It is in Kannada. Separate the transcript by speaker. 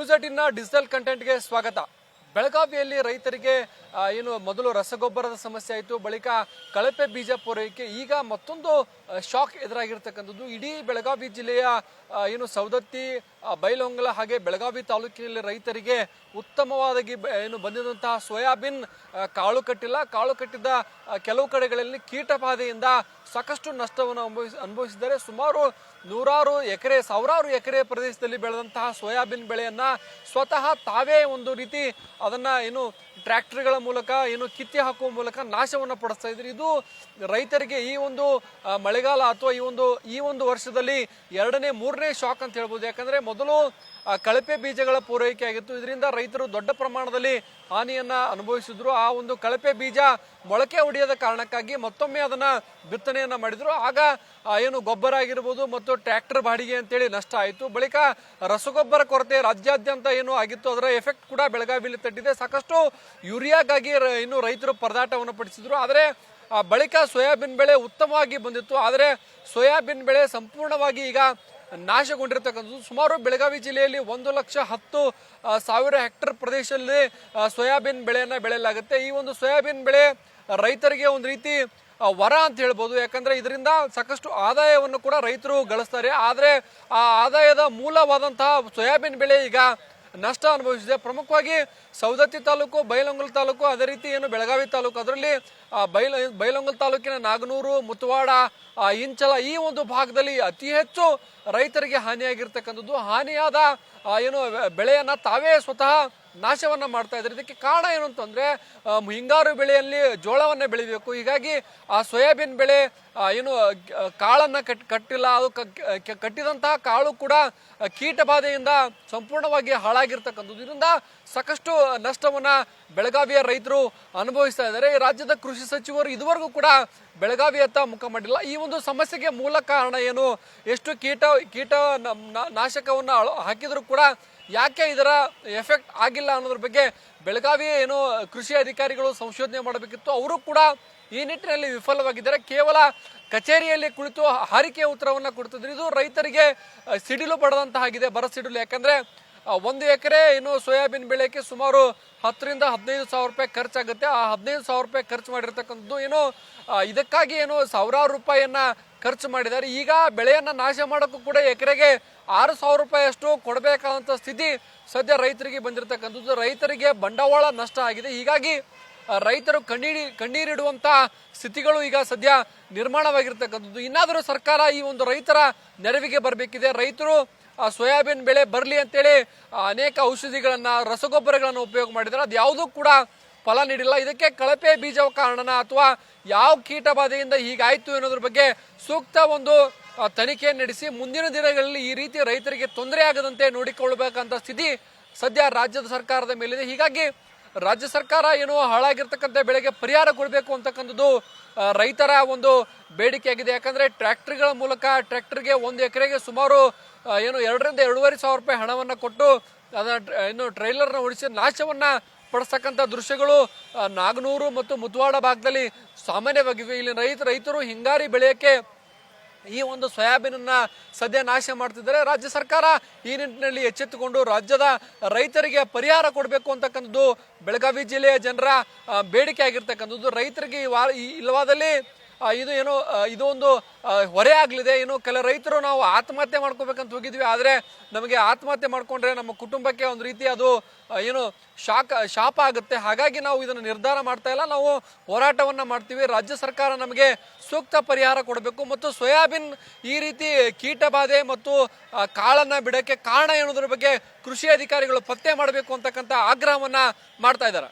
Speaker 1: ನ್ಯೂಸ್18ನ ಡಿಜಿಟಲ್ ಕಂಟೆಂಟ್ಗೆ ಸ್ವಾಗತ. ಬೆಳಗಾವಿಯಲ್ಲಿ ರೈತರಿಗೆ ಏನು ಮೊದಲು ರಸಗೊಬ್ಬರದ ಸಮಸ್ಯೆ ಆಯಿತು, ಬಳಿಕ ಕಳಪೆ ಬೀಜ ಪೂರೈಕೆ, ಈಗ ಮತ್ತೊಂದು ಶಾಕ್ ಎದುರಾಗಿರ್ತಕ್ಕಂಥದ್ದು. ಇಡೀ ಬೆಳಗಾವಿ ಜಿಲ್ಲೆಯ ಏನು ಸವದತ್ತಿ, ಬೈಲಹೊಂಗಲ ಹಾಗೆ ಬೆಳಗಾವಿ ತಾಲೂಕಿನಲ್ಲಿ ರೈತರಿಗೆ ಉತ್ತಮವಾಗಿ ಏನು ಬಂದಿರುವಂತಹ ಸೋಯಾಬೀನ್ ಕಾಳು ಕಟ್ಟಿಲ್ಲ. ಕಾಳು ಕಟ್ಟಿದ್ದ ಕೆಲವು ಕಡೆಗಳಲ್ಲಿ ಕೀಟಬಾಧೆಯಿಂದ ಸಾಕಷ್ಟು ನಷ್ಟವನ್ನು ಅನುಭವಿಸಿದ್ದಾರೆ. ಸುಮಾರು ನೂರಾರು ಎಕರೆ, ಸಾವಿರಾರು ಎಕರೆ ಪ್ರದೇಶದಲ್ಲಿ ಬೆಳೆದಂತಹ ಸೋಯಾಬೀನ್ ಬೆಳೆಯನ್ನ ಸ್ವತಃ ತಾವೇ ಒಂದು ರೀತಿ ಅದನ್ನ ಏನು ಟ್ರ್ಯಾಕ್ಟರ್ಗಳ ಮೂಲಕ ಏನು ಕಿತ್ತಿ ಹಾಕುವ ಮೂಲಕ ನಾಶವನ್ನು ಪಡಿಸ್ತಾ ಇದ್ರು. ಇದು ರೈತರಿಗೆ ಈ ಒಂದು ಮಳೆಗಾಲ ಅಥವಾ ಈ ಒಂದು ವರ್ಷದಲ್ಲಿ ಎರಡನೇ ಮೂರನೇ ಶಾಕ್ ಅಂತ ಹೇಳ್ಬೋದು. ಯಾಕಂದ್ರೆ ಮೊದಲು ಕಳಪೆ ಬೀಜಗಳ ಪೂರೈಕೆ ಆಗಿತ್ತು, ಇದರಿಂದ ರೈತರು ದೊಡ್ಡ ಪ್ರಮಾಣದಲ್ಲಿ ಹಾನಿಯನ್ನ ಅನುಭವಿಸಿದ್ರು. ಆ ಒಂದು ಕಳಪೆ ಬೀಜ ಮೊಳಕೆ ಹೊಡೆಯದ ಕಾರಣಕ್ಕಾಗಿ ಮತ್ತೊಮ್ಮೆ ಅದನ್ನ ಬಿತ್ತನೆಯನ್ನ ಮಾಡಿದ್ರು. ಆಗ ಏನು ಗೊಬ್ಬರ ಆಗಿರ್ಬೋದು ಮತ್ತು ಟ್ರ್ಯಾಕ್ಟರ್ ಬಾಡಿಗೆ ಅಂತೇಳಿ ನಷ್ಟ ಆಯಿತು. ಬಳಿಕ ರಸಗೊಬ್ಬರ ಕೊರತೆ ರಾಜ್ಯಾದ್ಯಂತ ಏನು ಆಗಿತ್ತು, ಅದರ ಎಫೆಕ್ಟ್ ಕೂಡ ಬೆಳಗಾವಿಯಲ್ಲಿ ತಟ್ಟಿದೆ. ಸಾಕಷ್ಟು ಯೂರಿಯಾಗಾಗಿ ಇನ್ನು ರೈತರು ಪರದಾಟವನ್ನು ಪಡಿಸಿದ್ರು. ಆದರೆ ಬಳಿಕ ಸೋಯಾಬೀನ್ ಬೆಳೆ ಉತ್ತಮವಾಗಿ ಬಂದಿತ್ತು. ಆದರೆ ಸೋಯಾಬೀನ್ ಬೆಳೆ ಸಂಪೂರ್ಣವಾಗಿ ಈಗ ನಾಶಗೊಂಡಿರ್ತಕ್ಕಂಥದ್ದು. ಸುಮಾರು ಬೆಳಗಾವಿ ಜಿಲ್ಲೆಯಲ್ಲಿ 1,10,000 ಹೆಕ್ಟರ್ ಪ್ರದೇಶದಲ್ಲಿ ಸೋಯಾಬೀನ್ ಬೆಳೆಯನ್ನ ಬೆಳೆಯಲಾಗುತ್ತೆ. ಈ ಒಂದು ಸೋಯಾಬೀನ್ ಬೆಳೆ ರೈತರಿಗೆ ಒಂದು ರೀತಿ ವರ ಅಂತ ಹೇಳ್ಬೋದು. ಯಾಕಂದ್ರೆ ಇದರಿಂದ ಸಾಕಷ್ಟು ಆದಾಯವನ್ನು ಕೂಡ ರೈತರು ಗಳಿಸ್ತಾರೆ. ಆದರೆ ಆ ಆದಾಯದ ಮೂಲವಾದಂತಹ ಸೋಯಾಬೀನ್ ಬೆಳೆ ಈಗ ನಷ್ಟ ಅನುಭವಿಸಿದೆ. ಪ್ರಮುಖವಾಗಿ ಸವದತ್ತಿ ತಾಲೂಕು, ಬೈಲಹೊಂಗಲ ತಾಲೂಕು, ಅದೇ ರೀತಿ ಏನು ಬೆಳಗಾವಿ ತಾಲೂಕು, ಅದರಲ್ಲಿ ಬೈಲಹೊಂಗಲ ತಾಲೂಕಿನ ನಾಗನೂರು, ಮುತವಾಡ, ಇಂಚಲ ಈ ಒಂದು ಭಾಗದಲ್ಲಿ ಅತಿ ಹೆಚ್ಚು ರೈತರಿಗೆ ಹಾನಿಯಾಗಿರ್ತಕ್ಕಂಥದ್ದು. ಹಾನಿಯಾದ ಏನು ಬೆಳೆಯನ್ನ ತಾವೇ ಸ್ವತಃ ನಾಶವನ್ನ ಮಾಡ್ತಾ ಇದ್ದಾರೆ. ಇದಕ್ಕೆ ಕಾರಣ ಏನು ಅಂತಂದ್ರೆ ಹಿಂಗಾರು ಬೆಳೆಯಲ್ಲಿ ಜೋಳವನ್ನ ಬೆಳಿಬೇಕು, ಹೀಗಾಗಿ ಆ ಸೋಯಾಬೀನ್ ಬೆಳೆ ಏನು ಕಾಳನ್ನ ಕಟ್ಟಿಲ್ಲ. ಅದು ಕಟ್ಟಿದಂತಹ ಕಾಳು ಕೂಡ ಕೀಟಬಾಧೆಯಿಂದ ಸಂಪೂರ್ಣವಾಗಿ ಹಾಳಾಗಿರ್ತಕ್ಕಂಥದ್ದು. ಇದರಿಂದ ಸಾಕಷ್ಟು ನಷ್ಟವನ್ನ ಬೆಳಗಾವಿಯ ರೈತರು ಅನುಭವಿಸ್ತಾ ಇದ್ದಾರೆ. ರಾಜ್ಯದ ಕೃಷಿ ಸಚಿವರು ಇದುವರೆಗೂ ಕೂಡ ಬೆಳಗಾವಿಯತ್ತ ಮುಖ ಮಾಡಿಲ್ಲ. ಈ ಒಂದು ಸಮಸ್ಯೆಗೆ ಮೂಲ ಕಾರಣ ಏನು, ಎಷ್ಟು ಕೀಟ ನಾಶಕವನ್ನ ಹಾಕಿದ್ರು ಕೂಡ ಯಾಕೆ ಇದರ ಎಫೆಕ್ಟ್ ಆಗಿಲ್ಲ ಅನ್ನೋದ್ರ ಬಗ್ಗೆ ಬೆಳಗಾವಿ ಏನು ಕೃಷಿ ಅಧಿಕಾರಿಗಳು ಸಂಶೋಧನೆ ಮಾಡಬೇಕಿತ್ತು. ಅವರು ಕೂಡ ಈ ನಿಟ್ಟಿನಲ್ಲಿ ವಿಫಲವಾಗಿದ್ದಾರೆ. ಕೇವಲ ಕಚೇರಿಯಲ್ಲಿ ಕುಳಿತು ಹಾರಿಕೆಯ ಉತ್ತರವನ್ನ ಕೊಡ್ತಿದ್ರು. ಇದು ರೈತರಿಗೆ ಸಿಡಿಲು ಪಡೆದಂತಾಗಿದೆ, ಬರ ಸಿಡಿಲು. ಯಾಕಂದ್ರೆ 1 ಎಕರೆ ಏನು ಸೋಯಾಬೀನ್ ಬೆಳೆಯಕ್ಕೆ ಸುಮಾರು 10,000 ರಿಂದ 15,000 ರೂಪಾಯಿ ಖರ್ಚಾಗುತ್ತೆ. ಆ 15,000 ರೂಪಾಯಿ ಖರ್ಚು ಮಾಡಿರ್ತಕ್ಕಂಥದ್ದು ಏನು ಇದಕ್ಕಾಗಿ ಏನು ಸಾವಿರಾರು ರೂಪಾಯಿಯನ್ನ ಖರ್ಚು ಮಾಡಿದ್ದಾರೆ. ಈಗ ಬೆಳೆಯನ್ನ ನಾಶ ಮಾಡೋಕ್ಕೂ ಕೂಡ ಎಕರೆಗೆ 6,000 ರೂಪಾಯಿ ಅಷ್ಟು ಕೊಡಬೇಕಾದಂತ ಸ್ಥಿತಿ ಸದ್ಯ ರೈತರಿಗೆ ಬಂದಿರತಕ್ಕಂಥದ್ದು. ರೈತರಿಗೆ ಬಂಡವಾಳ ನಷ್ಟ ಆಗಿದೆ. ಹೀಗಾಗಿ ರೈತರು ಕಣ್ಣೀರಿಡುವಂತ ಸ್ಥಿತಿಗಳು ಈಗ ಸದ್ಯ ನಿರ್ಮಾಣವಾಗಿರ್ತಕ್ಕಂಥದ್ದು. ಇನ್ನಾದರೂ ಸರ್ಕಾರ ಈ ಒಂದು ರೈತರ ನೆರವಿಗೆ ಬರಬೇಕಿದೆ. ರೈತರು ಸೋಯಾಬೀನ್ ಬೆಳೆ ಬರಲಿ ಅಂತೇಳಿ ಅನೇಕ ಔಷಧಿಗಳನ್ನ, ರಸಗೊಬ್ಬರಗಳನ್ನ ಉಪಯೋಗ ಮಾಡಿದ್ದಾರೆ. ಅದು ಯಾವುದೂ ಕೂಡ ಫಲ ನೀಡಿಲ್ಲ. ಇದಕ್ಕೆ ಕಳಪೆ ಬೀಜ ಕಾರಣನ ಅಥವಾ ಯಾವ ಕೀಟಬಾಧೆಯಿಂದ ಹೀಗಾಯ್ತು ಅನ್ನೋದ್ರ ಬಗ್ಗೆ ಸೂಕ್ತ ಒಂದು ತನಿಖೆ ನಡೆಸಿ ಮುಂದಿನ ದಿನಗಳಲ್ಲಿ ಈ ರೀತಿ ರೈತರಿಗೆ ತೊಂದರೆ ಆಗದಂತೆ ನೋಡಿಕೊಳ್ಳಬೇಕಂತ ಸ್ಥಿತಿ ಸದ್ಯ ರಾಜ್ಯದ ಸರ್ಕಾರದ ಮೇಲಿದೆ. ಹೀಗಾಗಿ ರಾಜ್ಯ ಸರ್ಕಾರ ಏನು ಹಾಳಾಗಿರ್ತಕ್ಕಂಥ ಬೆಳೆಗೆ ಪರಿಹಾರ ಕೊಡಬೇಕು ಅಂತಕ್ಕಂಥದ್ದು ರೈತರ ಒಂದು ಬೇಡಿಕೆ ಆಗಿದೆ. ಯಾಕಂದ್ರೆ ಟ್ರ್ಯಾಕ್ಟರ್ಗಳ ಮೂಲಕ ಟ್ರ್ಯಾಕ್ಟರ್ಗೆ 1 ಎಕರೆಗೆ ಸುಮಾರು ಏನು 2,000 ರಿಂದ 2,500 ರೂಪಾಯಿ ಹಣವನ್ನ ಕೊಟ್ಟು ಅದನ್ನ ಏನು ಟ್ರೈಲರ್ನ ಓಡಿಸಿ ನಾಶವನ್ನ ಪಡಿಸ್ತಕ್ಕಂಥ ದೃಶ್ಯಗಳು ನಾಗನೂರು ಮತ್ತು ಮುತವಾಡ ಭಾಗದಲ್ಲಿ ಸಾಮಾನ್ಯವಾಗಿವೆ. ಇಲ್ಲಿ ರೈತರು ಹಿಂಗಾರಿ ಬೆಳೆಯಕ್ಕೆ ಈ ಒಂದು ಸೋಯಾಬೀನ್ ಅನ್ನ ಸದ್ಯ ನಾಶ ಮಾಡ್ತಿದ್ದಾರೆ. ರಾಜ್ಯ ಸರ್ಕಾರ ಈ ನಿಟ್ಟಿನಲ್ಲಿ ಎಚ್ಚೆತ್ತುಕೊಂಡು ರಾಜ್ಯದ ರೈತರಿಗೆ ಪರಿಹಾರ ಕೊಡಬೇಕು ಅಂತಕ್ಕಂಥದ್ದು ಬೆಳಗಾವಿ ಜಿಲ್ಲೆಯ ಜನರ ಬೇಡಿಕೆ ಆಗಿರ್ತಕ್ಕಂಥದ್ದು. ರೈತರಿಗೆ ಇಲ್ಲವಾದಲ್ಲಿ ಇದು ಒಂದು ಹೊರೆ ಆಗ್ಲಿದೆ. ಇನ್ನು ಕೆಲ ರೈತರು ನಾವು ಆತ್ಮಹತ್ಯೆ ಮಾಡ್ಕೋಬೇಕಂತ ಹೋಗಿದ್ವಿ, ಆದ್ರೆ ನಮಗೆ ಆತ್ಮಹತ್ಯೆ ಮಾಡ್ಕೊಂಡ್ರೆ ನಮ್ಮ ಕುಟುಂಬಕ್ಕೆ ಒಂದು ರೀತಿ ಅದು ಏನು ಶಾಪ ಆಗುತ್ತೆ. ಹಾಗಾಗಿ ನಾವು ಇದನ್ನು ನಿರ್ಧಾರ ಮಾಡ್ತಾ ಇಲ್ಲ, ನಾವು ಹೋರಾಟವನ್ನ ಮಾಡ್ತೀವಿ. ರಾಜ್ಯ ಸರ್ಕಾರ ನಮಗೆ ಸೂಕ್ತ ಪರಿಹಾರ ಕೊಡಬೇಕು ಮತ್ತು ಸೋಯಾಬೀನ್ ಈ ರೀತಿ ಕೀಟಬಾಧೆ ಮತ್ತು ಕಾಳನ್ನ ಬಿಡಕ್ಕೆ ಕಾರಣ ಏನೋದ್ರ ಬಗ್ಗೆ ಕೃಷಿ ಅಧಿಕಾರಿಗಳು ಪತ್ತೆ ಮಾಡಬೇಕು ಅಂತಕ್ಕಂಥ ಆಗ್ರಹವನ್ನ ಮಾಡ್ತಾ ಇದ್ದಾರೆ.